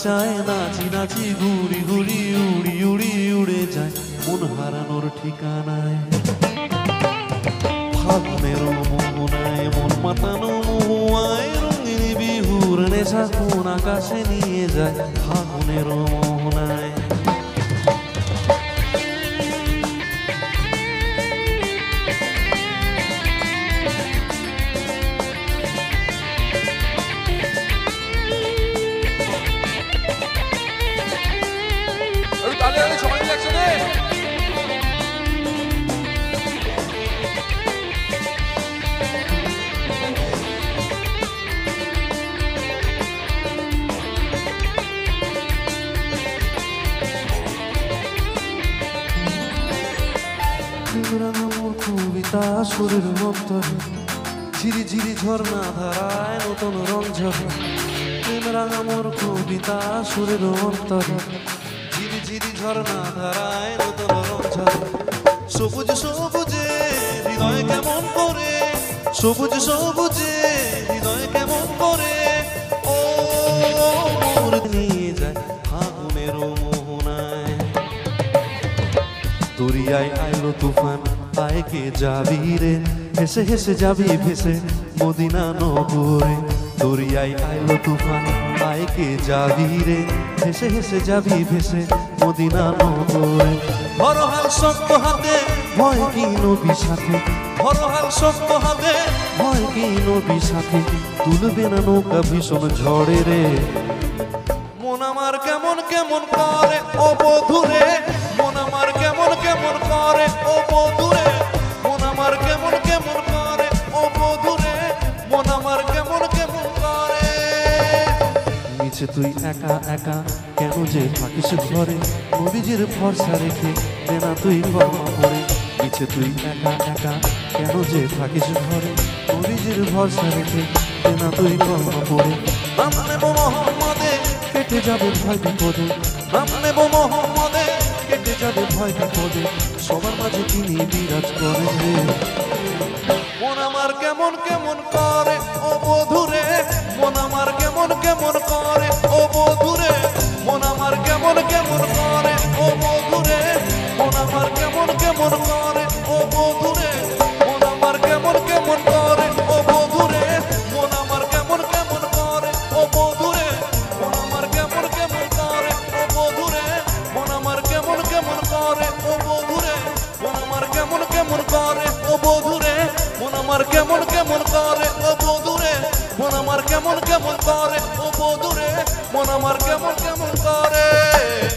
চায়, নাচি নাচি ঘুরি ঘুরি উড়ি উড়ি উড়ে যায় মন হারানোর ঠিকানায়। ফাগুনের মোহনায় মন মাতানো মহুয়ায় রঙিন বিহুর নেশা কোন আকাশে নিয়ে যায় ফাগুনের মোহনায়। সবাই মিলে একসাথে কবিতা সুরের অন্তরে ঝিরি ঝিরি ঝর্ণা ধারায় নতুন রং ঝরে। প্রেম রাঙা মোর কবিতা সুরের অন্তরে ঝিরি ঝিরি ঝর্ণা ধারায় নতুন রং ঝরে। সবুজ সবুজে হৃদয় কেমন করে, সবুজ সবুজে হৃদয় কেমন করে ও মোর নিয়ে যায় ফাগুনের মোহনায়। দরিয়ায় আইলো তুফান আয় কে যাবি রে, হেসে হেসে যাবি ভেসে মদিনা নগরে। দরিয়ায় আইলো তুফান আয় কে যাবি রে, হেসে হেসে যাবি ভেসে মদিনা নগরে। হরহাল শক্ত হাতে ভয় কি নবী সাথে, হরহাল শক্ত হাতে ভয় কি নবী সাথে তুলবে না নৌকা ভীষণ ঝড়ে রে। মন আমার কেমন কেমন করে ও বধুরে, মন আমার কেমন কেমন করে ও বধুরে, মন আমার কেমন কেমন করে ও বধুরে, মন আমার কেমন কেমন করে। নিচে তুই একা একা কেন যে থাকিস ঘরে, নবীজির ভরসা রেখে দেনা তুই ক্ষমা করে। নিচে তুই একা একা কেন যে থাকিস ঘরে, নবীজির ভরসা রেখে দেনা তুই ক্ষমা করে। নাম নেব মোহাম্মদে কেটে যাবে ভয় বিপদে, নাম নেব মোহাম্মদে কেটে যাবে ভয় বিপদে, সবার মাঝে তিনি বিরাজ করেন রে। মন আমার কেমন কেমন করে ও বধুরে, মন আমার কেমন কেমন করে ও বধুরে, মন আমার কেমন কেমন করে ও বধুরে, মন আমার কেমন কেমন করে ও বধুরে, মন আমার কেমন কেমন করে ও বধুরে, মন আমার কেমন কেমন করে ও বধুরে, মন আমার কেমন কেমন করে ও বধুরে, মন আমার কেমন কেমন করে ও বধুরে, মন আমার কেমন কেমন করে ও বধুরে, মন আমার কেমন কেমন করে ও বধুরে, মন আমার কেমন কেমন করে ও বধুরে, মন আমার কেমন কেমন করে।